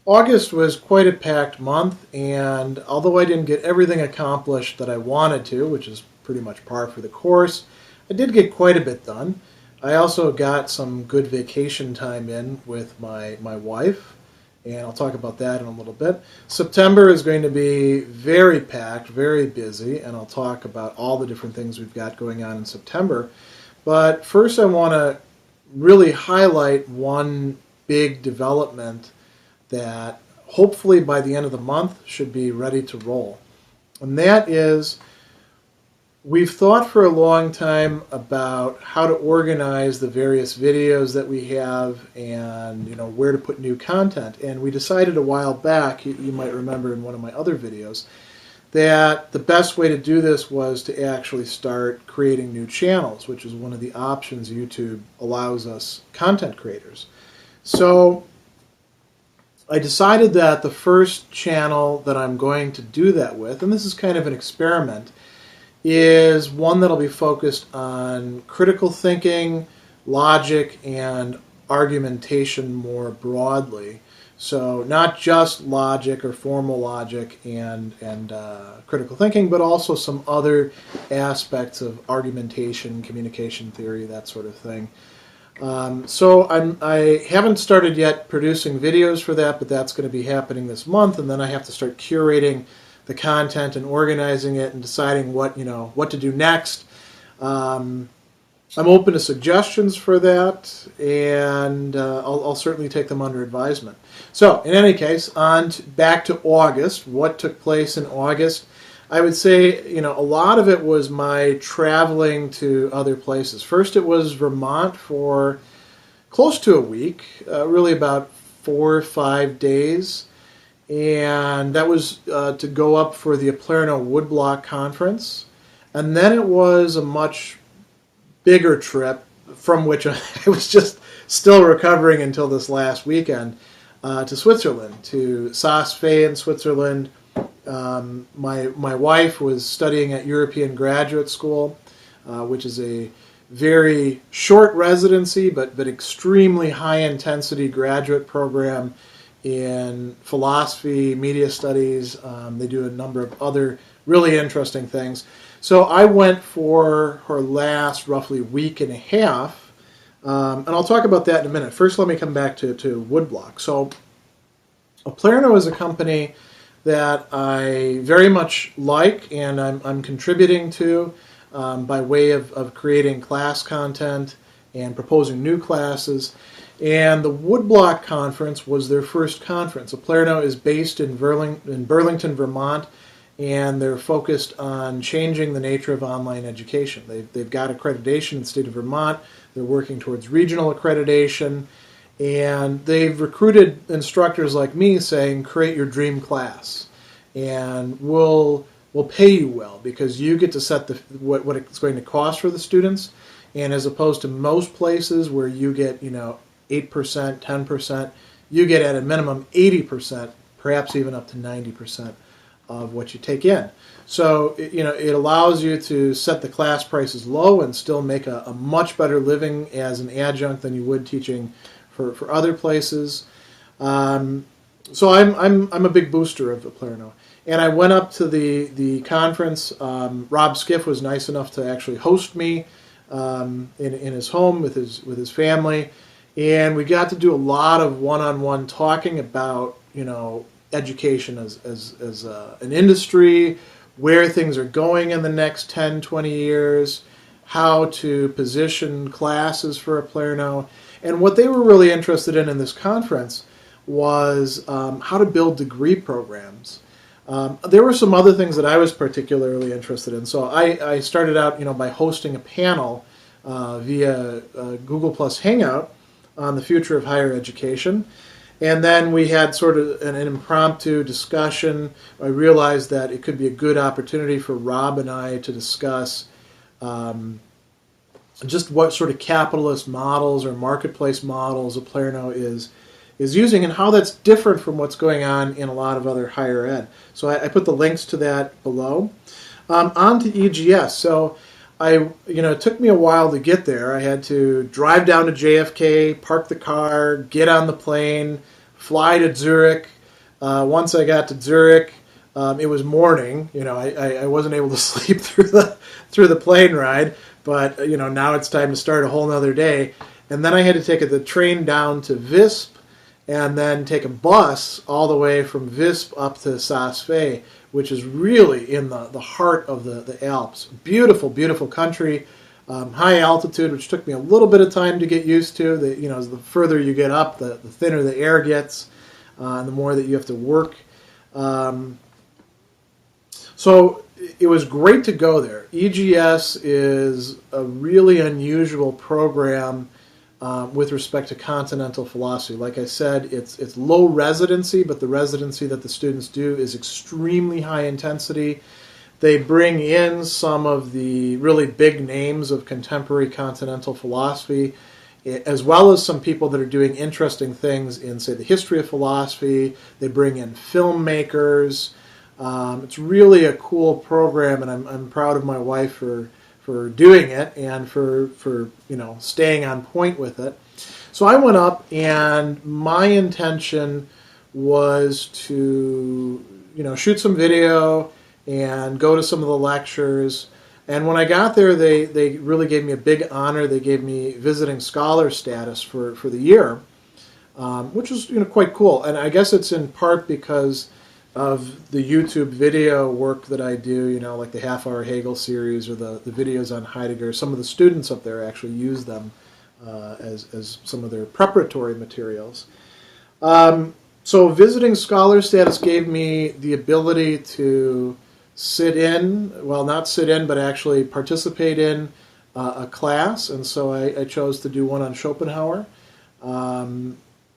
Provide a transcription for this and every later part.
August was quite a packed month, and although I didn't get everything accomplished that I wanted to, which is pretty much par for the course, I did get quite a bit done. I also got some good vacation time in with my wife, and I'll talk about that in a little bit. September is going to be very packed, very busy, and I'll talk about all the different things we've got going on in September. But first, I want to really highlight one big development that hopefully by the end of the month should be ready to roll. And that is, we've thought for a long time about how to organize the various videos that we have and where to put new content. And we decided a while back, you might remember in one of my other videos, that the best way to do this was to actually start creating new channels, which is one of the options YouTube allows us content creators. So I decided that the first channel that I'm going to do that with, and this is kind of an experiment, is one that'll be focused on critical thinking, logic, and argumentation more broadly. So not just logic or formal logic and critical thinking, but also some other aspects of argumentation, communication theory, that sort of thing. So I haven't started yet producing videos for that, but that's going to be happening this month, and then I have to start curating the content and organizing it and deciding what to do next. I'm open to suggestions for that, and I'll certainly take them under advisement. So in any case, back to August. What took place in August? I would say, a lot of it was my traveling to other places. First, it was Vermont for close to a week, really about 4 or 5 days. And that was to go up for the Aplerno Woodblock Conference. And then it was a much bigger trip from which I was just still recovering until this last weekend, to Switzerland, to Saas-Fee in Switzerland. My wife was studying at European Graduate School, which is a very short residency but extremely high-intensity graduate program in philosophy, media studies. They do a number of other really interesting things. So I went for her last roughly week and a half, and I'll talk about that in a minute. First, let me come back to Woodblock. So Aplerno is a company that I very much like and I'm contributing to by way of creating class content and proposing new classes. And the Woodblock Conference was their first conference. Aplerno is based in Burlington, Vermont, and they're focused on changing the nature of online education. They've got accreditation in the state of Vermont. They're working towards regional accreditation. And they've recruited instructors like me saying, create your dream class. And we'll pay you well because you get to set what it's going to cost for the students. And as opposed to most places where you get 8%, 10%, you get at a minimum 80%, perhaps even up to 90% of what you take in. So it allows you to set the class prices low and still make a much better living as an adjunct than you would teaching for other places. So I'm a big booster of Aplerno. And I went up to the conference. Rob Skiff was nice enough to actually host me in his home with his family, and we got to do a lot of one-on-one talking about education as an industry, where things are going in the next 10, 20 years, how to position classes for Aplerno. And what they were really interested in this conference was how to build degree programs. There were some other things that I was particularly interested in. So I started out by hosting a panel via Google Plus Hangout on the future of higher education. And then we had sort of an impromptu discussion. I realized that it could be a good opportunity for Rob and I to discuss just what sort of capitalist models or marketplace models Aplerno is using and how that's different from what's going on in a lot of other higher ed. So I put the links to that below. On to EGS. So it took me a while to get there. I had to drive down to JFK, park the car, get on the plane, fly to Zurich, Once I got to Zurich, it was morning. I wasn't able to sleep through the plane ride, but now it's time to start a whole nother day. And then I had to take the train down to Visp, and then take a bus all the way from Visp up to Saas-Fee, which is really in the heart of the Alps. Beautiful, beautiful country, high altitude, which took me a little bit of time to get used to. As the further you get up, the thinner the air gets, and the more that you have to work. So it was great to go there. EGS is a really unusual program with respect to continental philosophy. Like I said, it's low residency, but the residency that the students do is extremely high intensity. They bring in some of the really big names of contemporary continental philosophy, as well as some people that are doing interesting things in, say, the history of philosophy. They bring in filmmakers. It's really a cool program, and I'm proud of my wife for doing it and for staying on point with it. So I went up, and my intention was to shoot some video and go to some of the lectures. And when I got there, they really gave me a big honor. They gave me visiting scholar status for the year, which was quite cool. And I guess it's in part because of the YouTube video work that I do, like the Half-Hour Hegel series or the videos on Heidegger. Some of the students up there actually use them as some of their preparatory materials. So visiting scholar status gave me the ability to not sit in, but actually participate in a class. And so I chose to do one on Schopenhauer.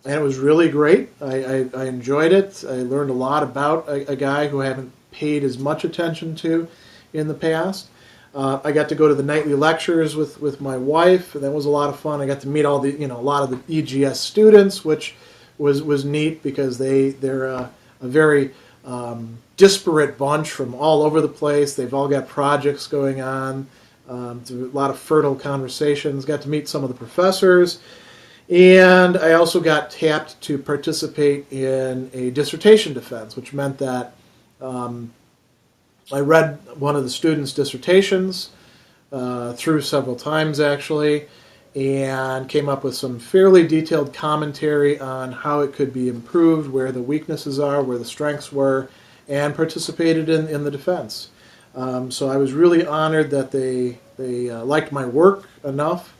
And it was really great. I enjoyed it. I learned a lot about a guy who I haven't paid as much attention to in the past. I got to go to the nightly lectures with my wife, and that was a lot of fun. I got to meet a lot of the EGS students, which was neat because they're a very disparate bunch from all over the place. They've all got projects going on. A lot of fertile conversations. Got to meet some of the professors. And I also got tapped to participate in a dissertation defense, which meant that I read one of the students' dissertations through several times, actually, and came up with some fairly detailed commentary on how it could be improved, where the weaknesses are, where the strengths were, and participated in the defense. So I was really honored that they liked my work enough.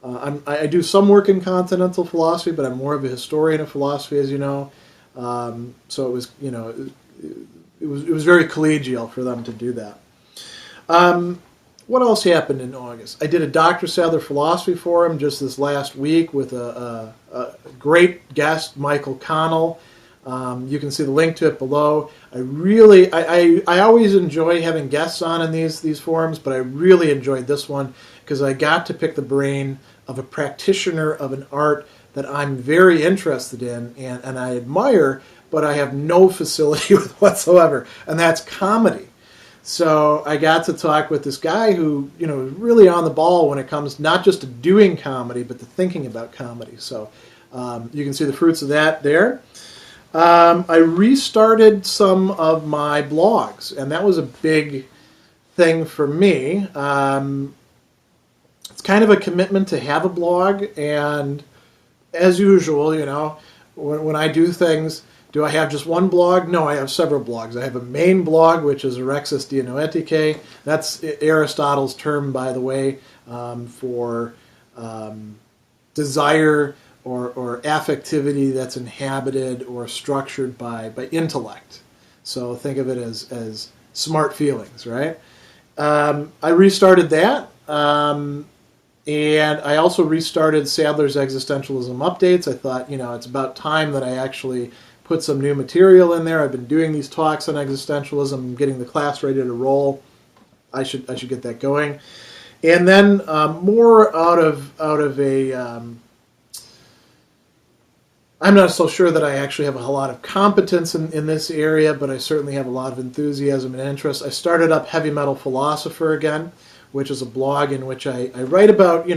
I do some work in continental philosophy, but I'm more of a historian of philosophy, as you know. So it was, it was very collegial for them to do that. What else happened in August? I did a Dr. Sadler Philosophy Forum just this last week with a great guest, Michael Connell. You can see the link to it below. I always enjoy having guests on in these forums, but I really enjoyed this one because I got to pick the brain of a practitioner of an art that I'm very interested in and I admire, but I have no facility with whatsoever, and that's comedy. So I got to talk with this guy who, is really on the ball when it comes not just to doing comedy, but to thinking about comedy. So you can see the fruits of that there. I restarted some of my blogs, and that was a big thing for me. It's kind of a commitment to have a blog, and as usual, when I do things, do I have just one blog? No, I have several blogs. I have a main blog, which is Erexis Dianoetike. That's Aristotle's term, by the way, for desire or affectivity that's inhabited or structured by intellect. So think of it as smart feelings, right? I restarted that. And I also restarted Sadler's Existentialism Updates. I thought, it's about time that I actually put some new material in there. I've been doing these talks on existentialism, getting the class ready to roll. I should get that going. And then more out of a, I'm not so sure that I actually have a lot of competence in this area, but I certainly have a lot of enthusiasm and interest. I started up Heavy Metal Philosopher again, which is a blog in which I write about,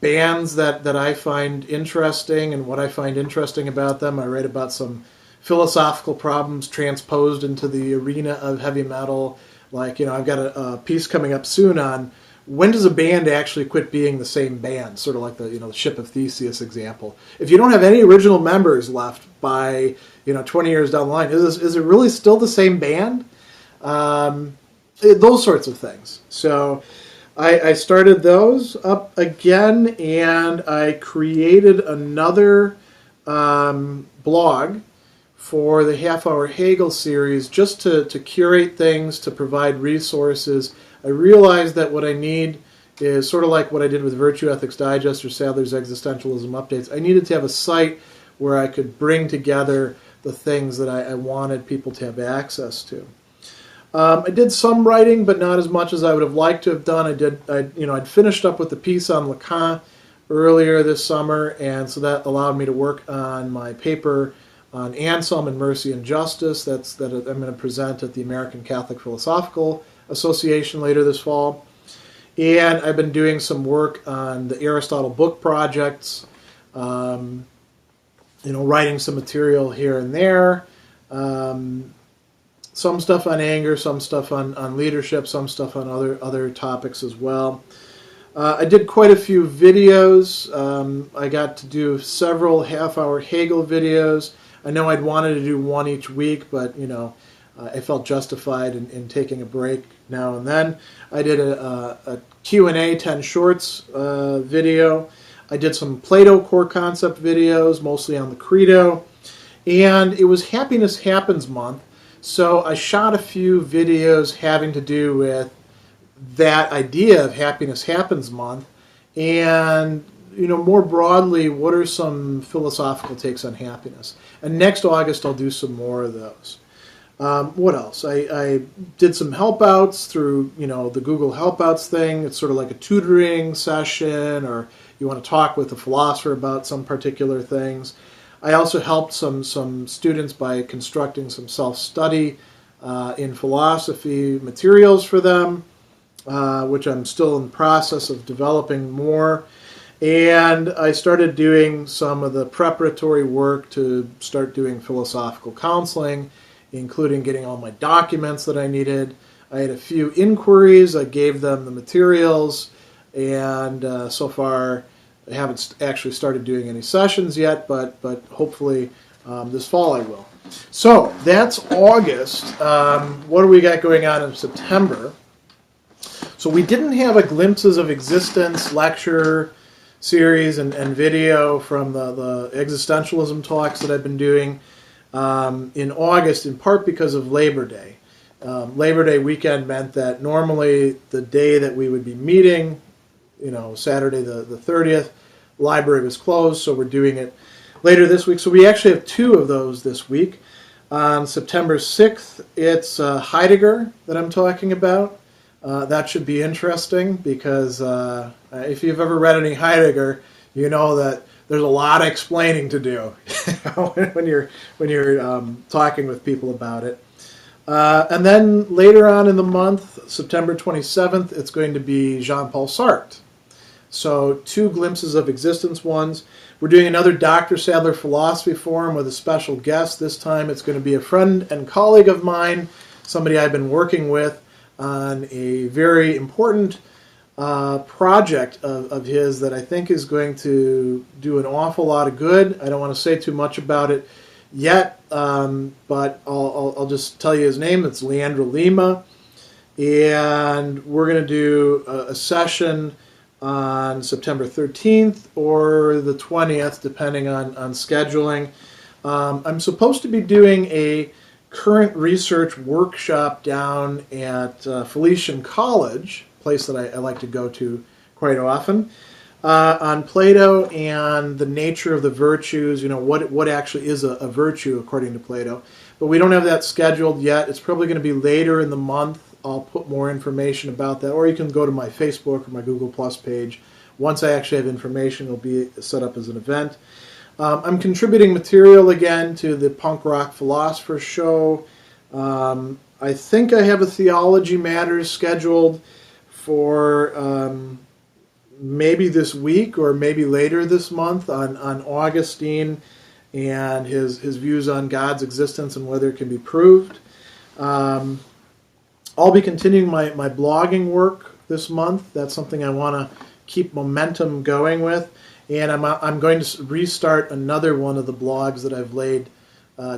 bands that I find interesting and what I find interesting about them. I write about some philosophical problems transposed into the arena of heavy metal. Like, I've got a piece coming up soon on when does a band actually quit being the same band, sort of like the Ship of Theseus example. If you don't have any original members left by 20 years down the line, is it really still the same band? Those sorts of things. So I started those up again, and I created another blog for the Half Hour Hegel series, just to curate things, to provide resources. I realized that what I need is sort of like what I did with Virtue Ethics Digest or Sadler's Existentialism Updates. I needed to have a site where I could bring together the things that I wanted people to have access to. I did some writing, but not as much as I would have liked to have done. I'd finished up with the piece on Lacan earlier this summer, and so that allowed me to work on my paper on Anselm and Mercy and Justice that I'm going to present at the American Catholic Philosophical Association later this fall. And I've been doing some work on the Aristotle book projects, writing some material here and there. Some stuff on anger, some stuff on leadership, some stuff on other topics as well. I did quite a few videos. I got to do several half-hour Hegel videos. I know I'd wanted to do one each week, but I felt justified in taking a break now and then. I did a Q&A 10 Shorts video. I did some Plato core concept videos, mostly on the Credo. And it was Happiness Happens Month, so I shot a few videos having to do with that idea of Happiness Happens Month, and more broadly, what are some philosophical takes on happiness? And next August, I'll do some more of those. What else? I did some help outs through the Google Helpouts thing. It's sort of like a tutoring session, or you want to talk with a philosopher about some particular things. I also helped some students by constructing some self-study in philosophy materials for them, which I'm still in the process of developing more. And I started doing some of the preparatory work to start doing philosophical counseling, including getting all my documents that I needed. I had a few inquiries. I gave them the materials, and so far I haven't actually started doing any sessions yet, but hopefully this fall I will. So that's August. What do we got going on in September? So we didn't have a Glimpses of Existence lecture series and video from the existentialism talks that I've been doing in August, in part because of Labor Day. Labor Day weekend meant that normally the day that we would be meeting, Saturday the 30th, the library was closed, so we're doing it later this week. So we actually have two of those this week. On September 6th, it's Heidegger that I'm talking about. That should be interesting because if you've ever read any Heidegger, you know that there's a lot of explaining to do when you're talking with people about it. And then later on in the month, September 27th, it's going to be Jean-Paul Sartre. So two Glimpses of Existence ones. We're doing another Dr. Sadler Philosophy Forum with a special guest. This time it's going to be a friend and colleague of mine, somebody I've been working with on a very important project of his that I think is going to do an awful lot of good. I don't want to say too much about it yet, but I'll just tell you his name. It's Leandro Lima, and we're going to do a session on September 13th or the 20th, depending on scheduling. I'm supposed to be doing a current research workshop down at Felician College, a place that I like to go to quite often, on Plato and the nature of the virtues, what actually is a virtue according to Plato. But we don't have that scheduled yet. It's probably going to be later in the month. I'll put more information about that, or you can go to my Facebook or my Google Plus page. Once I actually have information, it'll be set up as an event. I'm contributing material again to the Punk Rock Philosopher Show. I think I have a Theology Matters scheduled for maybe this week or maybe later this month on Augustine and his views on God's existence and whether it can be proved. I'll be continuing my blogging work this month. That's something I want to keep momentum going with. And I'm going to restart another one of the blogs that I've laid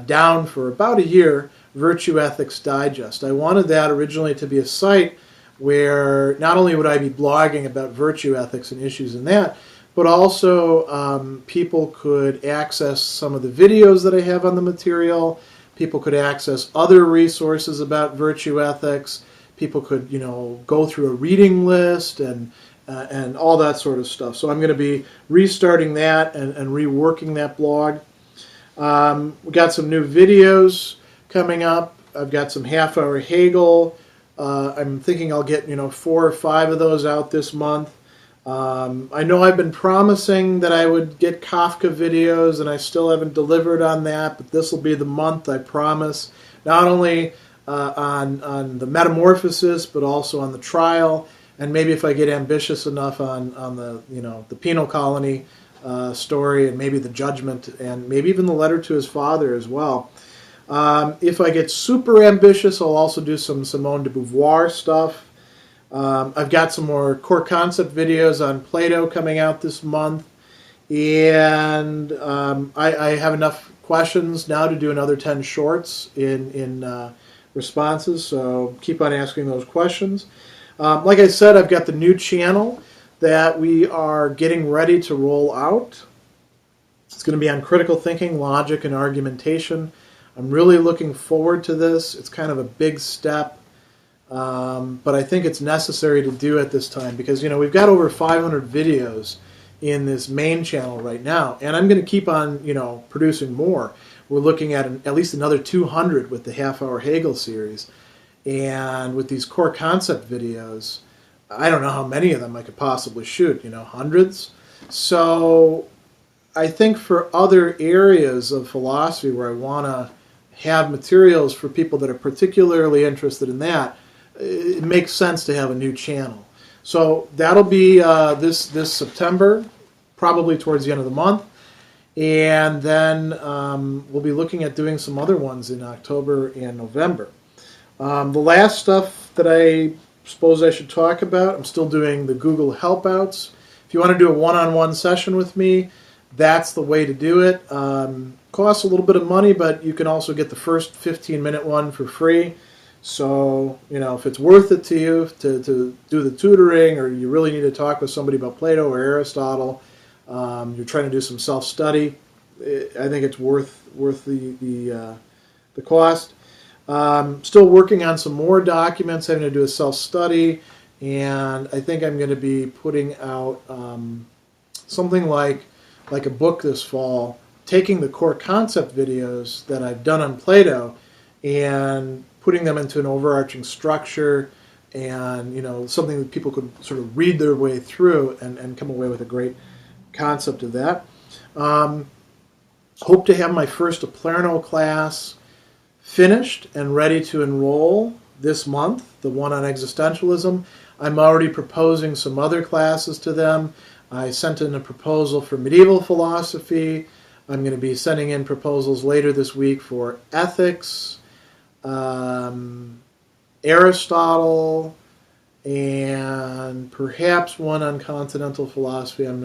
down for about a year, Virtue Ethics Digest. I wanted that originally to be a site where not only would I be blogging about virtue ethics and issues in that, but also people could access some of the videos that I have on the material. People could access other resources about virtue ethics. People could, go through a reading list and all that sort of stuff. So I'm going to be restarting that and reworking that blog. We got some new videos coming up. I've got some half-hour Hegel. I'm thinking I'll get 4 or 5 of those out this month. I know I've been promising that I would get Kafka videos, and I still haven't delivered on that, but this will be the month, I promise. Not only on the metamorphosis, but also on the trial, and maybe if I get ambitious enough on the penal colony story, and maybe the judgment, and maybe even the letter to his father as well. If I get super ambitious, I'll also do some Simone de Beauvoir stuff. I've got some more core concept videos on Plato coming out this month, and I have enough questions now to do another 10 shorts in responses, so keep on asking those questions. Like I said, I've got the new channel that we are getting ready to roll out. It's going to be on critical thinking, logic, and argumentation. I'm really looking forward to this. It's kind of a big step, but I think it's necessary to do at this time because, we've got over 500 videos in this main channel right now, and I'm going to keep on, producing more. We're looking at at least another 200 with the half-hour Hegel series, and with these core concept videos, I don't know how many of them I could possibly shoot, hundreds. So I think for other areas of philosophy where I want to have materials for people that are particularly interested in that, it makes sense to have a new channel. So that'll be this September, probably towards the end of the month. And then we'll be looking at doing some other ones in October and November. The last stuff that I suppose I should talk about, I'm still doing the Google Helpouts. If you want to do a one-on-one session with me, that's the way to do it. Costs a little bit of money, but you can also get the first 15-minute one for free. So, if it's worth it to you to do the tutoring, or you really need to talk with somebody about Plato or Aristotle, you're trying to do some self-study, I think it's worth the cost. Still working on some more documents, having to do a self-study, and I think I'm going to be putting out something like a book this fall, taking the core concept videos that I've done on Plato and putting them into an overarching structure and, something that people could sort of read their way through and come away with a great concept of that. Hope to have my first Aplerno class finished and ready to enroll this month, the one on existentialism. I'm already proposing some other classes to them. I sent in a proposal for medieval philosophy. I'm going to be sending in proposals later this week for ethics, Aristotle, and perhaps one on continental philosophy. I'm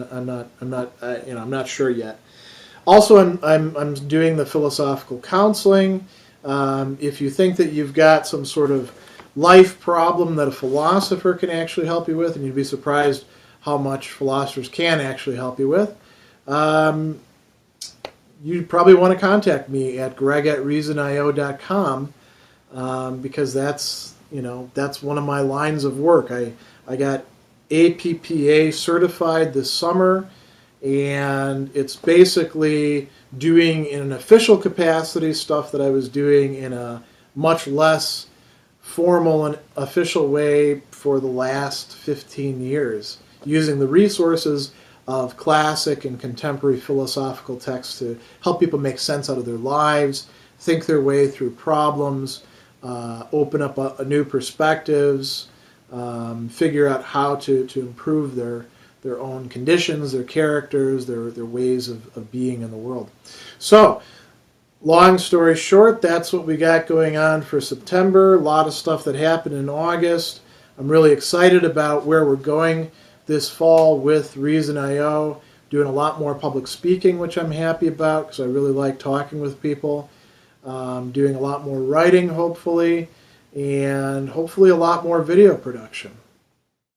not sure yet. Also, I'm doing the philosophical counseling. If you think that you've got some sort of life problem that a philosopher can actually help you with, and you'd be surprised how much philosophers can actually help you with, you probably want to contact me at greg@reasonio.com because that's one of my lines of work. I got APPA certified this summer, and it's basically doing in an official capacity stuff that I was doing in a much less formal and official way for the last 15 years, using the resources of classic and contemporary philosophical texts to help people make sense out of their lives, think their way through problems, open up new perspectives, figure out how to improve their their own conditions, their characters, their ways of being in the world. So, long story short, that's what we got going on for September. A lot of stuff that happened in August. I'm really excited about where we're going this fall with Reason.io. Doing a lot more public speaking, which I'm happy about because I really like talking with people. Doing a lot more writing, hopefully, and hopefully a lot more video production.